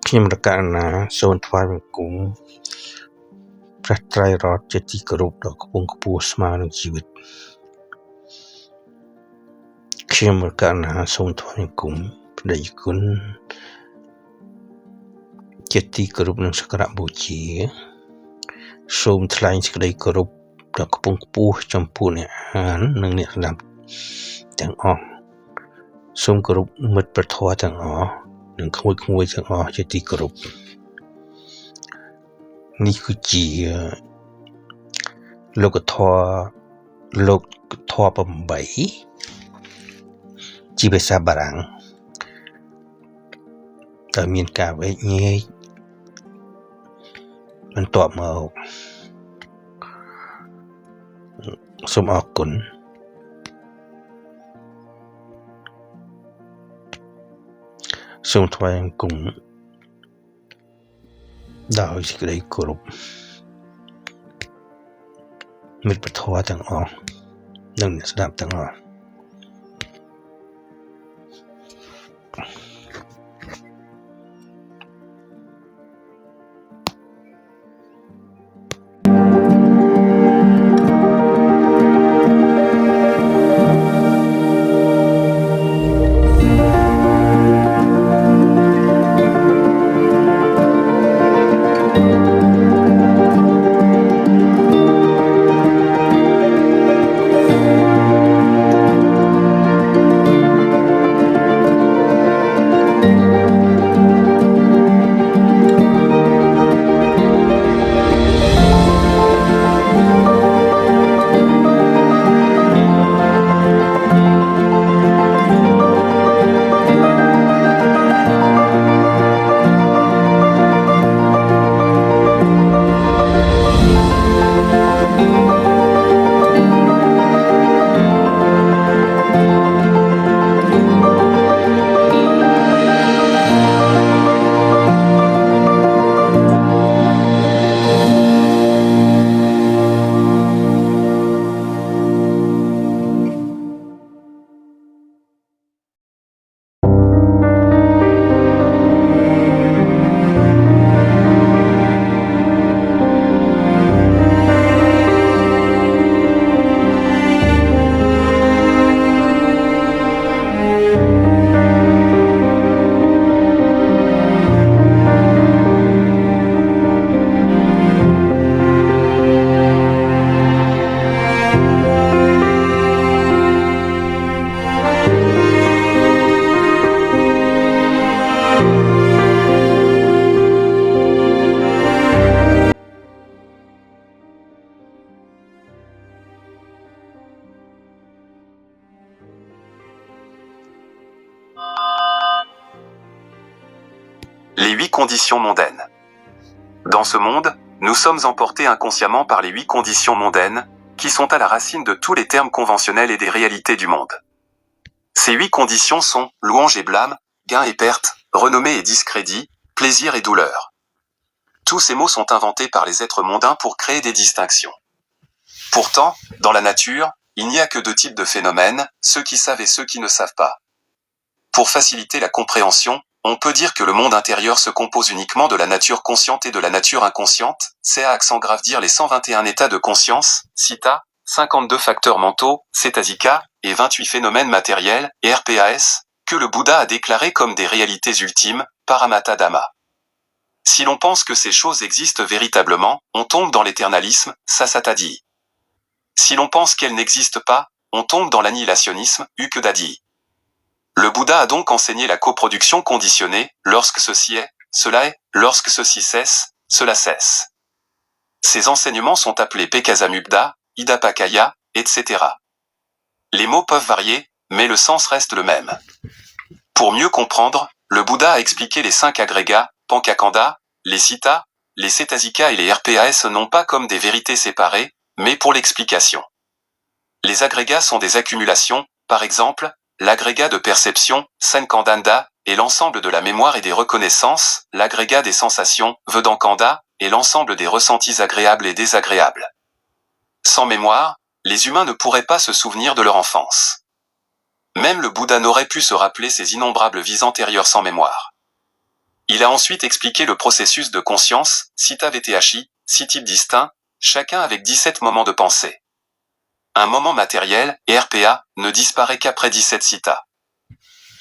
ខ្ញុំរកណាសូមថ្វាយបង្គំព្រះត្រៃរតន៍ជាទីគោរពដ៏ខ្ពង់ខ្ពស់ស្មើនឹងជីវិតខ្ញុំរកណាសូមថ្វាយបង្គំព្រះដេចគុណជាទីគោរពនិងសក្ការៈបូជាសូមថ្លែងសេចក្តីគោរពដ៏ខ្ពង់ខ្ពស់ចំពោះអ្នកអាននិងអ្នកស្ដាប់ទាំងអស់សូមគោរពមិត្តប្រធម៌ទាំងអស់និងក្មួយៗទាំងអស់ជាទីគោរពនេះគឺជាលោកធម៌8ជាភាសាបារាំងដែលមានការវែកញែកបន្ទាប់មកសូមអរគុណសូមថ្វាយបង្គំដោយសេចក្តីគោរពមិត្តពធទាំងអស់និងអ្នកស្ដាប់ទាំងអស់Les 8 conditions mondaines. Dans ce monde, nous sommes emportés inconsciemment par les 8 conditions mondaines, qui sont à la racine de tous les termes conventionnels et des réalités du monde. Ces 8 conditions sont louange et blâme, gain et perte, renommée et discrédit, plaisir et douleur. Tous ces mots sont inventés par les êtres mondains pour créer des distinctions. Pourtant, dans la nature, il n'y a que 2 types de phénomènes, ceux qui savent et ceux qui ne savent pas. Pour faciliter la compréhension, on peut dire que le monde intérieur se compose uniquement de la nature consciente et de la nature inconsciente, c'est à accent grave dire les 121 états de conscience, CITA, 52 facteurs mentaux, cétasica, et 28 phénomènes matériels, et RPAS, que le Bouddha a déclarés comme des réalités ultimes, Paramatta Dhamma. Si l'on pense que ces choses existent véritablement, on tombe dans l'éternalisme, Sasatadi. Si l'on pense qu'elles n'existent pas, on tombe dans l'annihilationnisme, Ukedadi. Le Bouddha a donc enseigné la coproduction conditionnée, lorsque ceci est, cela est, lorsque ceci cesse, cela cesse. Ces enseignements sont appelés Pekasamubda, Idapakaya, etc. Les mots peuvent varier, mais le sens reste le même. Pour mieux comprendre, le Bouddha a expliqué les 5 agrégats, Pankakanda, les Citta, les Cétasikas et les RPAS non pas comme des vérités séparées, mais pour l'explication. Les agrégats sont des accumulations, par exemple, l'agrégat de perception, Sankandanda, et l'ensemble de la mémoire et des reconnaissances, l'agrégat des sensations, Vedankanda, et l'ensemble des ressentis agréables et désagréables. Sans mémoire, les humains ne pourraient pas se souvenir de leur enfance. Même le Bouddha n'aurait pu se rappeler ses innombrables vies antérieures sans mémoire. Il a ensuite expliqué le processus de conscience, Citta VTHI, 6 types distincts, chacun avec 17 moments de pensée. Un moment matériel, et RPA, ne disparaît qu'après 17 citta.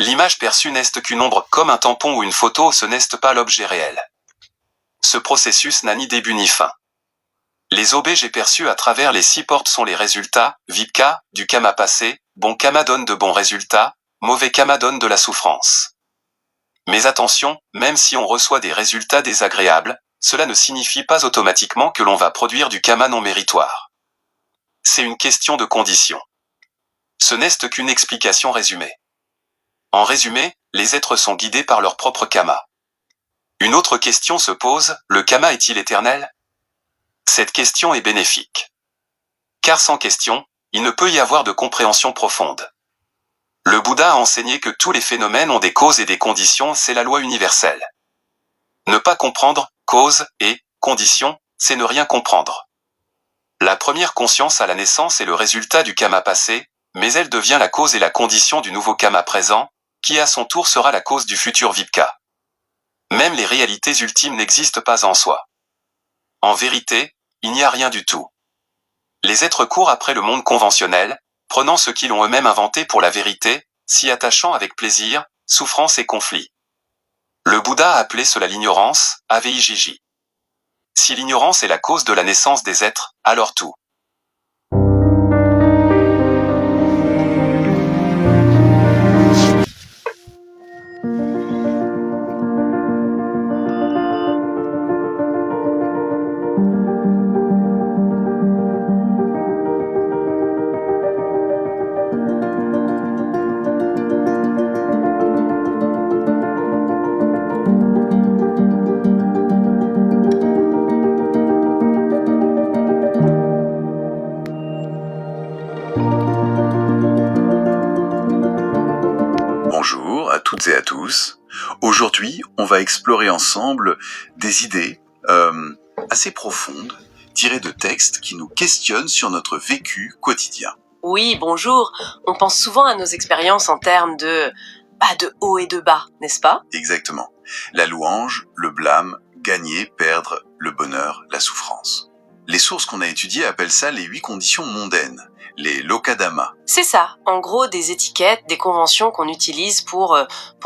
L'image perçue n'est qu'une ombre, comme un tampon ou une photo, ce n'est pas l'objet réel. Ce processus n'a ni début ni fin. Les objets perçus à travers les 6 portes sont les résultats, Vipka, du karma passé, bon karma donne de bons résultats, mauvais karma donne de la souffrance. Mais attention, même si on reçoit des résultats désagréables, cela ne signifie pas automatiquement que l'on va produire du karma non méritoire. C'est une question de condition. Ce n'est qu'une explication résumée. En résumé, les êtres sont guidés par leur propre karma. Une autre question se pose, le karma est-il éternel? Cette question est bénéfique. Car sans question, il ne peut y avoir de compréhension profonde. Le Bouddha a enseigné que tous les phénomènes ont des causes et des conditions, c'est la loi universelle. Ne pas comprendre, cause, et condition, c'est ne rien comprendre. La première conscience à la naissance est le résultat du karma passé, mais elle devient la cause et la condition du nouveau karma présent, qui à son tour sera la cause du futur Vipka. Même les réalités ultimes n'existent pas en soi. En vérité, il n'y a rien du tout. Les êtres courent après le monde conventionnel, prenant ce qu'ils ont eux-mêmes inventé pour la vérité, s'y attachant avec plaisir, souffrance et conflit. Le Bouddha a appelé cela l'ignorance, Aveijiji. Si l'ignorance est la cause de la naissance des êtres, alors tout. Bonjour à toutes et à tous. Aujourd'hui, on va explorer ensemble des idées assez profondes, tirées de textes qui nous questionnent sur notre vécu quotidien. Oui, bonjour. On pense souvent à nos expériences en termes de haut et de bas, n'est-ce pas? Exactement. La louange, le blâme, gagner, perdre, le bonheur, la souffrance. Les sources qu'on a étudiées appellent ça les 8 conditions mondaines, les lokadhamma. C'est ça, en gros des étiquettes, des conventions qu'on utilise pour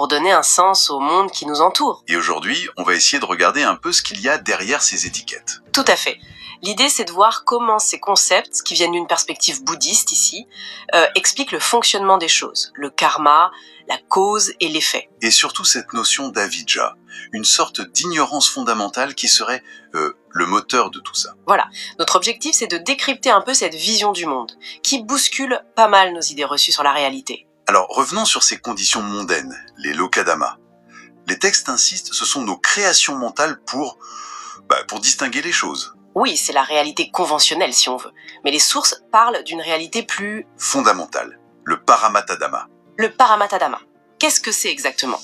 donner un sens au monde qui nous entoure. Et aujourd'hui, on va essayer de regarder un peu ce qu'il y a derrière ces étiquettes. Tout à fait. L'idée, c'est de voir comment ces concepts, qui viennent d'une perspective bouddhiste ici, expliquent le fonctionnement des choses, le karma, la cause et l'effet. Et surtout cette notion d'avijja, une sorte d'ignorance fondamentale qui serait le moteur de tout ça. Voilà, notre objectif, c'est de décrypter un peu cette vision du monde, qui bouscule pas mal nos idées reçues sur la réalité. Alors revenons sur ces conditions mondaines, les lokadhamma. Les textes insistent, ce sont nos créations mentales pour distinguer les choses. Oui, c'est la réalité conventionnelle si on veut, mais les sources parlent d'une réalité plus... fondamentale, le paramatadhamma. Le paramatadhamma. Qu'est-ce que c'est exactement?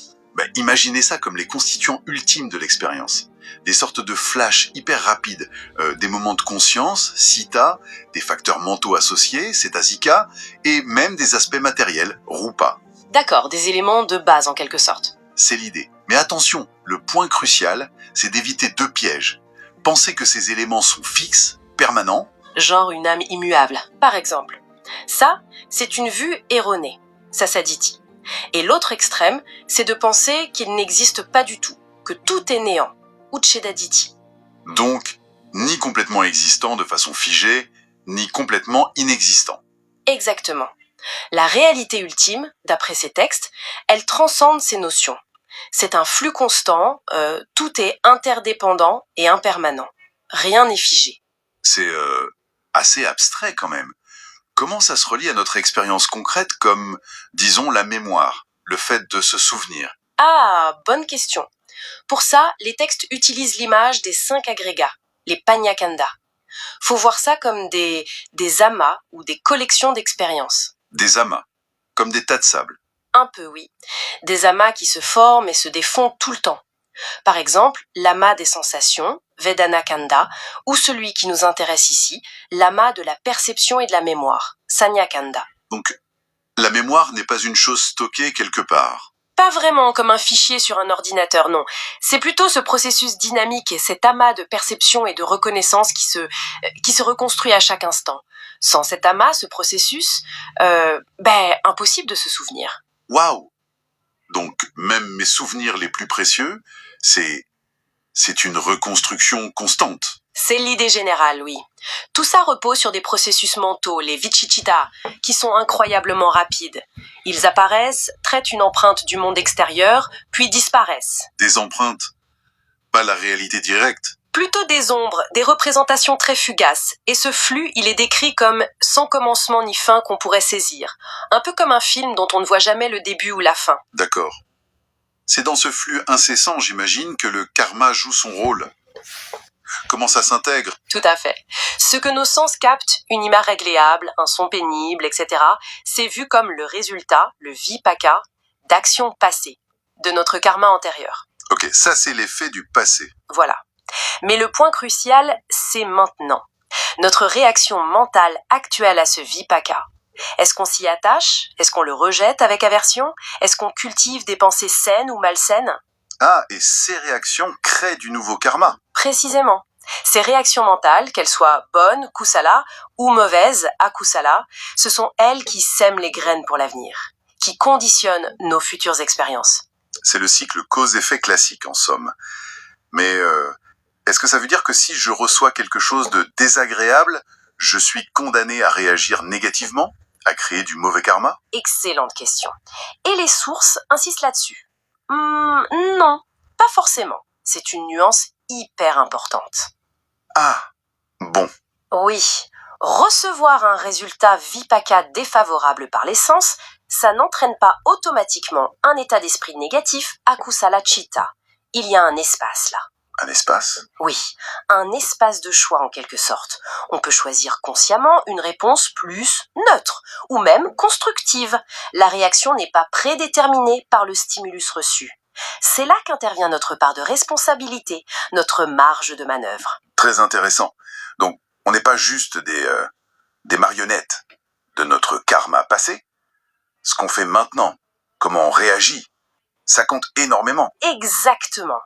Imaginez ça comme les constituants ultimes de l'expérience. Des sortes de flashs hyper rapides, des moments de conscience, citta, des facteurs mentaux associés, cetasika, et même des aspects matériels, rupa. D'accord, des éléments de base en quelque sorte. C'est l'idée. Mais attention, le point crucial, c'est d'éviter 2 pièges. Penser que ces éléments sont fixes, permanents. Genre une âme immuable, par exemple. Ça, c'est une vue erronée, sasaditi. Et l'autre extrême, c'est de penser qu'il n'existe pas du tout, que tout est néant, uchedaditi. Donc, ni complètement existant de façon figée, ni complètement inexistant. Exactement. La réalité ultime, d'après ces textes, elle transcende ces notions. C'est un flux constant, tout est interdépendant et impermanent. Rien n'est figé. C'est assez abstrait quand même. Comment ça se relie à notre expérience concrète comme, disons, la mémoire, le fait de se souvenir? Ah, bonne question. Pour ça, les textes utilisent l'image des 5 agrégats, les panyakanda. Faut voir ça comme des amas ou des collections d'expériences. Des amas, comme des tas de sable. Un peu, oui. Des amas qui se forment et se défont tout le temps. Par exemple, l'amas des sensations, Vedana Kanda, ou celui qui nous intéresse ici, l'amas de la perception et de la mémoire, Sanya Kanda. Donc, la mémoire n'est pas une chose stockée quelque part. Pas vraiment comme un fichier sur un ordinateur, non. C'est plutôt ce processus dynamique et cet amas de perception et de reconnaissance qui se reconstruit à chaque instant. Sans cet amas, ce processus, impossible de se souvenir. Waouh! Donc, même mes souvenirs les plus précieux, c'est une reconstruction constante. C'est l'idée générale, oui. Tout ça repose sur des processus mentaux, les vichicita, qui sont incroyablement rapides. Ils apparaissent, traitent une empreinte du monde extérieur, puis disparaissent. Des empreintes, pas la réalité directe. Plutôt des ombres, des représentations très fugaces. Et ce flux, il est décrit comme sans commencement ni fin qu'on pourrait saisir. Un peu comme un film dont on ne voit jamais le début ou la fin. D'accord. C'est dans ce flux incessant, j'imagine, que le karma joue son rôle. Comment ça s'intègre? Tout à fait. Ce que nos sens captent, une image agréable, un son pénible, etc., c'est vu comme le résultat, le vipaka, d'actions passées, de notre karma antérieur. Ok, ça c'est l'effet du passé. Voilà. Mais le point crucial, c'est maintenant. Notre réaction mentale actuelle à ce vipaka. Est-ce qu'on s'y attache? Est-ce qu'on le rejette avec aversion? Est-ce qu'on cultive des pensées saines ou malsaines? Ah, et ces réactions créent du nouveau karma. Précisément. Ces réactions mentales, qu'elles soient bonnes, kusala, ou mauvaises, akusala, ce sont elles qui sèment les graines pour l'avenir, qui conditionnent nos futures expériences. C'est le cycle cause-effet classique, en somme. Mais est-ce que ça veut dire que si je reçois quelque chose de désagréable, je suis condamné à réagir négativement, à créer du mauvais karma? Excellente question. Et les sources insistent là-dessus. Non, pas forcément. C'est une nuance hyper importante. Ah, bon. Oui, recevoir un résultat vipaka défavorable par les sens, ça n'entraîne pas automatiquement un état d'esprit négatif akusala chitta. Il y a un espace là. Un espace? Oui, un espace de choix en quelque sorte. On peut choisir consciemment une réponse plus neutre ou même constructive. La réaction n'est pas prédéterminée par le stimulus reçu. C'est là qu'intervient notre part de responsabilité, notre marge de manœuvre. Très intéressant. Donc, on n'est pas juste des marionnettes de notre karma passé. Ce qu'on fait maintenant, comment on réagit, ça compte énormément. Exactement.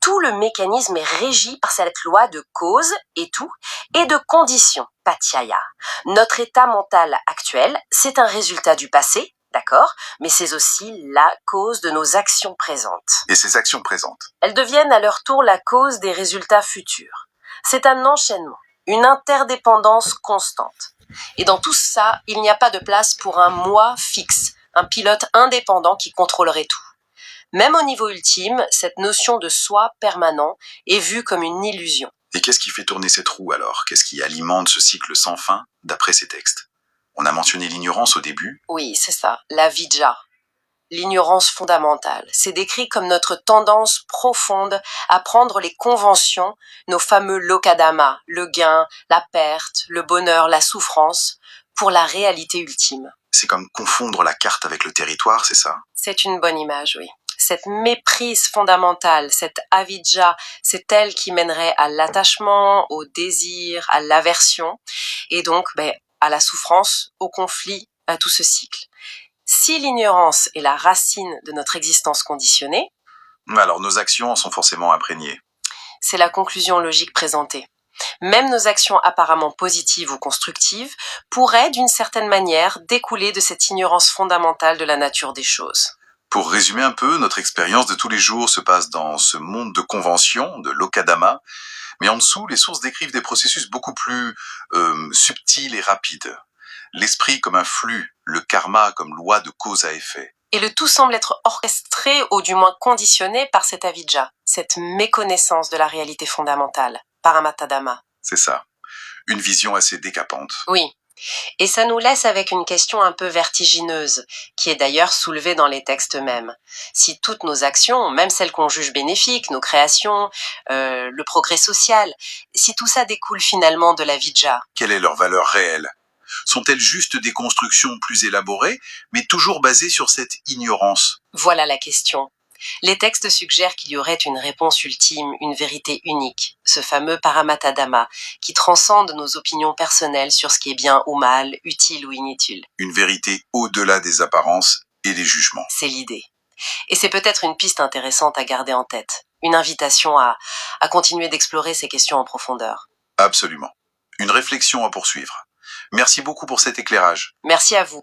Tout le mécanisme est régi par cette loi de cause et tout, et de condition, patyaya. Notre état mental actuel, c'est un résultat du passé, d'accord, mais c'est aussi la cause de nos actions présentes. Et ces actions présentes? Elles deviennent à leur tour la cause des résultats futurs. C'est un enchaînement, une interdépendance constante. Et dans tout ça, il n'y a pas de place pour un moi fixe, un pilote indépendant qui contrôlerait tout. Même au niveau ultime, cette notion de soi permanent est vue comme une illusion. Et qu'est-ce qui fait tourner cette roue alors? Qu'est-ce qui alimente ce cycle sans fin d'après ces textes? On a mentionné l'ignorance au début. Oui, c'est ça, la vidya. L'ignorance fondamentale. C'est décrit comme notre tendance profonde à prendre les conventions, nos fameux lokadama, le gain, la perte, le bonheur, la souffrance, pour la réalité ultime. C'est comme confondre la carte avec le territoire, c'est ça? C'est une bonne image, oui. Cette méprise fondamentale, cette avidya, c'est elle qui mènerait à l'attachement, au désir, à l'aversion, et donc à la souffrance, au conflit, à tout ce cycle. Si l'ignorance est la racine de notre existence conditionnée, alors nos actions en sont forcément imprégnées. C'est la conclusion logique présentée. Même nos actions apparemment positives ou constructives pourraient d'une certaine manière découler de cette ignorance fondamentale de la nature des choses. Pour résumer un peu, notre expérience de tous les jours se passe dans ce monde de conventions, de lokadama, mais en dessous, les sources décrivent des processus beaucoup plus subtils et rapides. L'esprit comme un flux, le karma comme loi de cause à effet. Et le tout semble être orchestré ou du moins conditionné par cette avidya, cette méconnaissance de la réalité fondamentale, paramatadama. C'est ça. Une vision assez décapante. Oui. Et ça nous laisse avec une question un peu vertigineuse, qui est d'ailleurs soulevée dans les textes eux-mêmes. Si toutes nos actions, même celles qu'on juge bénéfiques, nos créations, le progrès social, si tout ça découle finalement de la vidya. Quelle est leur valeur réelle? Sont-elles juste des constructions plus élaborées, mais toujours basées sur cette ignorance? Voilà la question. Les textes suggèrent qu'il y aurait une réponse ultime, une vérité unique, ce fameux paramatadama, qui transcende nos opinions personnelles sur ce qui est bien ou mal, utile ou inutile. Une vérité au-delà des apparences et des jugements. C'est l'idée. Et c'est peut-être une piste intéressante à garder en tête, une invitation à continuer d'explorer ces questions en profondeur. Absolument. Une réflexion à poursuivre. Merci beaucoup pour cet éclairage. Merci à vous.